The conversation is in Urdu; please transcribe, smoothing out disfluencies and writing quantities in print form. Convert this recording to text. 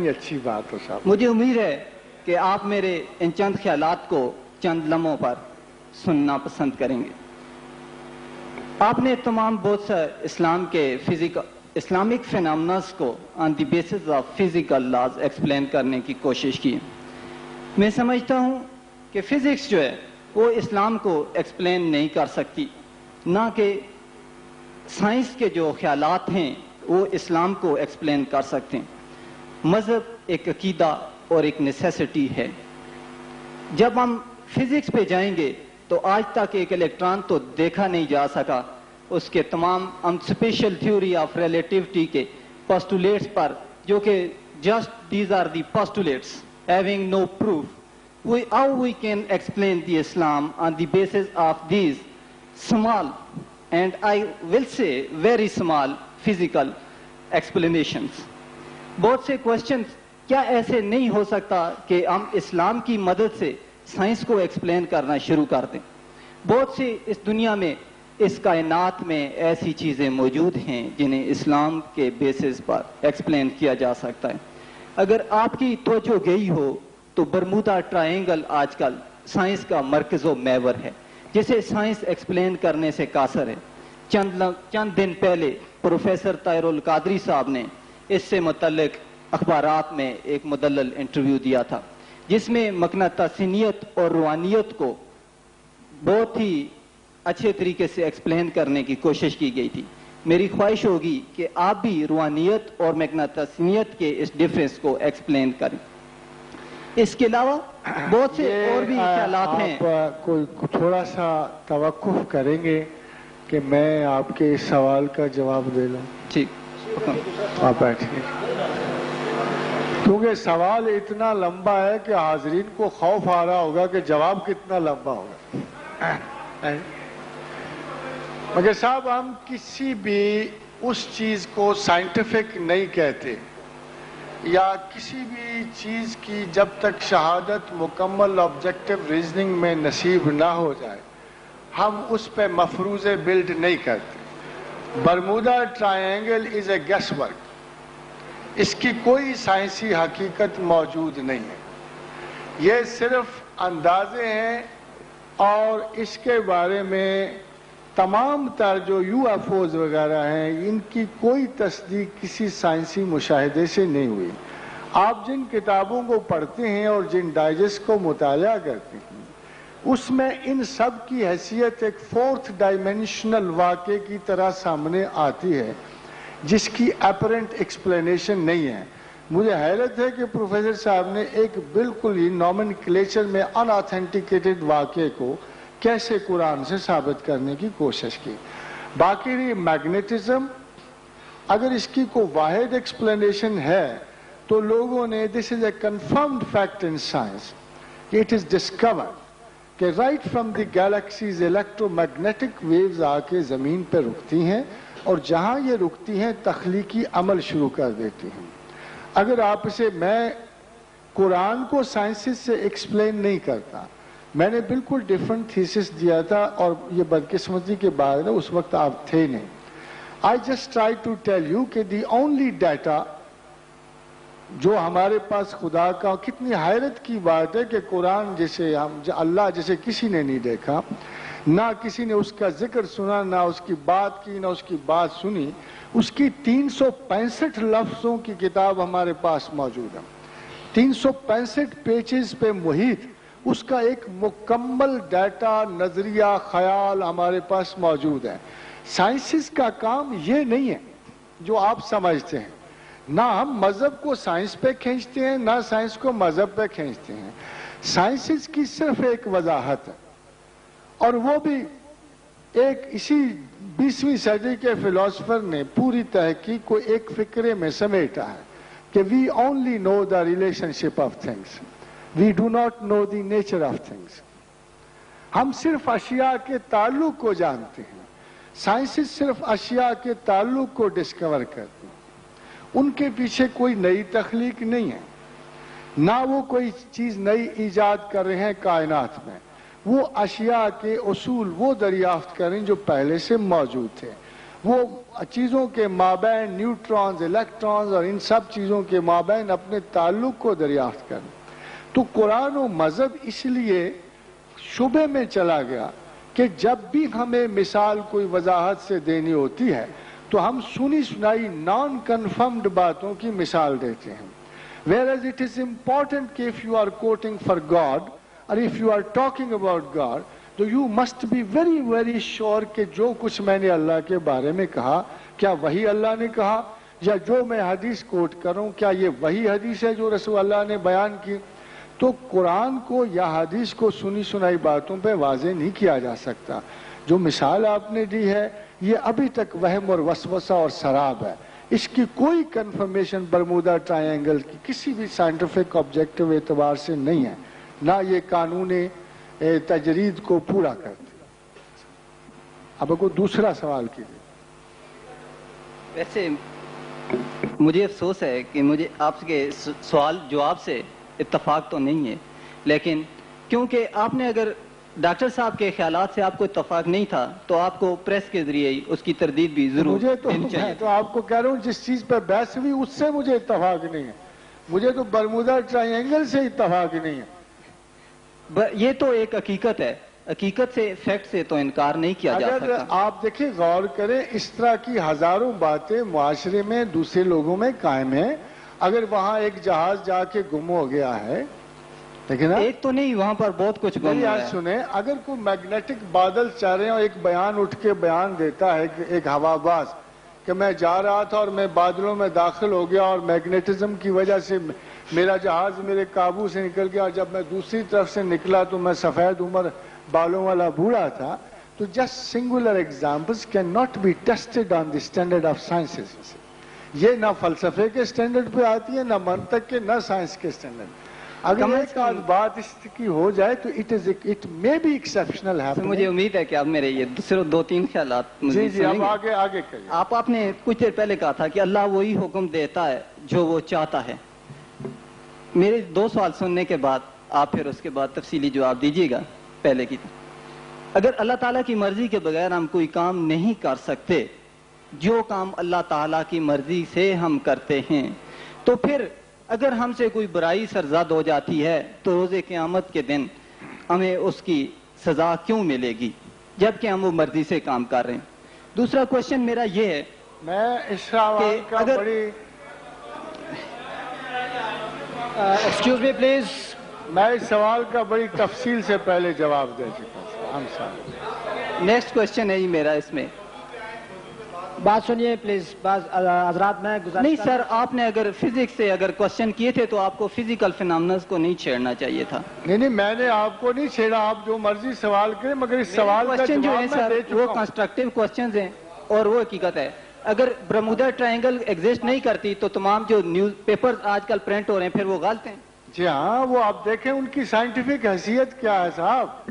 اچھی بات ہو صاحب. مجھے امید ہے کہ آپ میرے ان چند خیالات کو چند لمحوں پر سننا پسند کریں گے. آپ نے تمام بہت سے اسلام کے اسلامک فینامناز کو on the basis of physical laws explain کرنے کی کوشش کی. میں سمجھتا ہوں کہ فزکس جو ہے وہ اسلام کو ایکسپلین نہیں کر سکتی، نہ کہ سائنس کے جو خیالات ہیں وہ اسلام کو ایکسپلین کر سکتے ہیں. مذہب ایک عقیدہ اور ایک نیسیسٹی ہے. جب ہم فزکس پہ جائیں گے تو آج تک ایک الیکٹران تو دیکھا نہیں جا سکا. اس کے تمام ہم اسپیشل تھیوری آف ریلیٹیوٹی کے پوسٹولیٹس پر، جو کہ just these are the postulates having no proof, how we can explain the Islam on the basis of these small, and I will say very small, physical explanations. بہت سے کوشچنز کیا ایسے نہیں ہو سکتا کہ ہم اسلام کی مدد سے سائنس کو ایکسپلین کرنا شروع کر دیں؟ بہت سی اس دنیا میں، اس کائنات میں ایسی چیزیں موجود ہیں جنہیں اسلام کے بیسس پر ایکسپلین کیا جا سکتا ہے. اگر آپ کی توجہ گئی ہو تو برمودا ٹرائنگل آج کل سائنس کا مرکز و محور ہے، جسے سائنس ایکسپلین کرنے سے قاصر ہے. چند دن پہلے پروفیسر طاہر القادری صاحب نے اس سے متعلق اخبارات میں ایک مدلل انٹرویو دیا تھا، جس میں مقناطیسیت اور روحانیت کو بہت ہی اچھے طریقے سے ایکسپلین کرنے کی کوشش کی گئی تھی. میری خواہش ہوگی کہ آپ بھی روحانیت اور مقناطیسیت کے اس ڈفرینس کو ایکسپلین کریں. اس کے علاوہ بہت سے اور بھی خیالات ہیں. آپ کوئی تھوڑا سا توقف کریں گے کہ میں آپ کے اس سوال کا جواب دے لوں؟ ٹھیک، آپ بیٹھیے. کیونکہ سوال اتنا لمبا ہے کہ حاضرین کو خوف آ رہا ہوگا کہ جواب کتنا لمبا ہوگا. مگر صاحب، ہم کسی بھی اس چیز کو سائنٹیفک نہیں کہتے، یا کسی بھی چیز کی جب تک شہادت مکمل آبجیکٹیو ریزننگ میں نصیب نہ ہو جائے ہم اس پہ مفروضے بلڈ نہیں کرتے. Bermuda triangle is a guess work. اس کی کوئی سائنسی حقیقت موجود نہیں ہے. یہ صرف اندازے ہیں، اور اس کے بارے میں تمام تر جو یو ایف اوز وغیرہ ہیں ان کی کوئی تصدیق کسی سائنسی مشاہدے سے نہیں ہوئی. آپ جن کتابوں کو پڑھتے ہیں اور جن ڈائجسٹ کو مطالعہ کرتے ہیں اس میں ان سب کی حیثیت ایک فورتھ ڈائمینشنل واقعے کی طرح سامنے آتی ہے جس کی اپرنٹ ایکسپلینیشن نہیں ہے. مجھے حیرت ہے کہ پروفیسر صاحب نے ایک بالکل ہی نومنکلیچر میں ان آتھینٹیکیٹڈ واقعے کو کیسے قرآن سے ثابت کرنے کی کوشش کی. باقی میگنیٹزم، اگر اس کی کوئی واحد ایکسپلینیشن ہے تو لوگوں نے this is a confirmed fact in science, it is discovered کہ right from the galaxies electromagnetic waves آ کے زمین پہ رکتی ہیں، اور جہاں یہ رکتی ہیں تخلیقی عمل شروع کر دیتی ہیں. اگر آپ اسے، میں قرآن کو سائنسز سے ایکسپلین نہیں کرتا، میں نے بالکل ڈیفرنٹ تھیسس دیا تھا، اور یہ بدقسمتی کے بعد اس وقت آپ تھے نہیں. I just try to tell you کہ the only data جو ہمارے پاس خدا کا، کتنی حیرت کی بات ہے کہ قرآن جسے اللہ جسے کسی نے نہیں دیکھا، نہ کسی نے اس کا ذکر سنا، نہ اس کی بات کی، نہ اس کی بات سنی، اس کی 365 لفظوں کی کتاب ہمارے پاس موجود ہے. 365 پیجز پہ محیط اس کا ایک مکمل ڈیٹا، نظریہ، خیال ہمارے پاس موجود ہے. سائنسز کا کام یہ نہیں ہے جو آپ سمجھتے ہیں. نہ ہم مذہب کو سائنس پہ کھینچتے ہیں، نہ سائنس کو مذہب پہ کھینچتے ہیں. سائنسز کی صرف ایک وضاحت ہے، اور وہ بھی ایک اسی 20ویں صدی کے فلاسفر نے پوری تحقیق کو ایک فکرے میں سمیٹا ہے کہ we only know the relationship of things. We do not know the nature of things. ہم صرف اشیاء کے تعلق کو جانتے ہیں. سائنسز صرف اشیاء کے تعلق کو ڈسکور کرتی ہیں. ان کے پیچھے کوئی نئی تخلیق نہیں ہے، نہ وہ کوئی چیز نئی ایجاد کر رہے ہیں کائنات میں. وہ اشیاء کے اصول وہ دریافت کریں جو پہلے سے موجود تھے. وہ چیزوں کے مابین نیوٹرونز، الیکٹرونز اور ان سب چیزوں کے مابین اپنے تعلق کو دریافت کریں. تو قرآن و مذہب اس لیے شبے میں چلا گیا کہ جب بھی ہمیں مثال کوئی وضاحت سے دینی ہوتی ہے تو ہم سنی سنائی نان کنفرمڈ باتوں کی مثال دیتے ہیں. Whereas it is important کہ if you are quoting for God or if you are talking about God, تو you must be very very sure کہ جو کچھ میں نے اللہ کے بارے میں کہا کیا وہی اللہ نے کہا، یا جو میں حدیث کوٹ کروں کیا یہ وہی حدیث ہے جو رسول اللہ نے بیان کی. تو قرآن کو یا حدیث کو سنی سنائی باتوں پہ واضح نہیں کیا جا سکتا. جو مثال آپ نے دی ہے یہ ابھی تک وہم اور وسوسہ اور سراب ہے. اس کی کوئی کنفرمیشن برمودا ٹرائی اینگل کی کسی بھی سائنٹیفک آبجیکٹو اعتبار سے نہیں ہے، نہ یہ قانون تجرید کو پورا کرتے. اب کو دوسرا سوال کیجیے. ویسے مجھے افسوس ہے کہ مجھے آپ کے سوال جواب سے اتفاق تو نہیں ہے، لیکن کیونکہ آپ نے اگر ڈاکٹر صاحب کے خیالات سے آپ کو اتفاق نہیں تھا تو آپ کو پریس کے ذریعے اس کی تردید بھی ضرور دینی چاہیے. میں تو آپ کو کہہ رہا ہوں جس چیز پہ بحث ہوئی اس سے مجھے اتفاق نہیں ہے. مجھے تو برمودا ٹرائی اینگل سے اتفاق نہیں ہے. یہ تو ایک حقیقت ہے، حقیقت سے، فیکٹ سے تو انکار نہیں کیا جا سکتا. اگر آپ دیکھیں غور کریں اس طرح کی ہزاروں باتیں معاشرے میں دوسرے لوگوں میں قائم ہیں. اگر وہاں ایک جہاز جا کے گم ہو گیا ہے، لیکن ایک تو نہیں، وہاں پر بہت کچھ گم ہوا ہے. سنیں، اگر کوئی میگنیٹک بادل چل رہے ہیں اور ایک بیان اٹھ کے بیان دیتا ہے کہ ایک ہوا باز کہ میں جا رہا تھا اور میں بادلوں میں داخل ہو گیا اور میگنیٹزم کی وجہ سے میرا جہاز میرے قابو سے نکل گیا، اور جب میں دوسری طرف سے نکلا تو میں سفید عمر بالوں والا بوڑھا تھا. تو just singular examples can not be tested on the standard of sciences. یہ نہ فلسفے کے اسٹینڈرڈ پہ آتی ہے، نہ منطق کے، نہ سائنس کے اسٹینڈرڈ. اگر ایک آدھ بات اس کی ہو جائے تو it may be exceptional happening. مجھے امید ہے کہ آپ میرے یہ دوسرے دو تین خیالات جی اب آگے کریے. آپ نے کچھ دیر پہلے کہا تھا کہ اللہ وہی حکم دیتا ہے جو وہ چاہتا ہے. میرے دو سوال سننے کے بعد آپ پھر اس کے بعد تفصیلی جواب دیجیے گا. پہلے کی اگر اللہ تعالیٰ کی مرضی کے بغیر ہم کوئی کام نہیں کر سکتے، جو کام اللہ تعالیٰ کی مرضی سے ہم کرتے ہیں، تو پھر اگر ہم سے کوئی برائی سرزد ہو جاتی ہے تو روز قیامت کے دن ہمیں اس کی سزا کیوں ملے گی جبکہ ہم وہ مرضی سے کام کر رہے ہیں؟ دوسرا کوشچن میرا یہ ہے، میں اس سوال کا بڑی ایکسکیوز می پلیز، میں اس سوال کا بڑی تفصیل سے پہلے جواب دے چکا ہوں. نیکسٹ کوشچن ہے ہی میرا. اس میں بات سنیے پلیز. بعض حضرات میں نہیں سر، آپ نے اگر فزکس سے اگر کوشچن کیے تھے تو آپ کو فزیکل فینامنز کو نہیں چھیڑنا چاہیے تھا. نہیں میں نے آپ کو نہیں چھیڑا، آپ جو مرضی سوال کریں، مگر اس سوال کا کوشچن جو ہے جواب میں دے سر چکا وہ ہوں. کنسٹرکٹیو کوشچنز ہیں اور وہ حقیقت ہے. اگر برمودا ٹرائنگل ایگزسٹ نہیں کرتی تو تمام جو نیوز پیپر آج کل پرنٹ ہو رہے ہیں پھر وہ غلط ہیں. جی ہاں، وہ آپ دیکھیں ان کی سائنٹیفک حیثیت کیا ہے صاحب.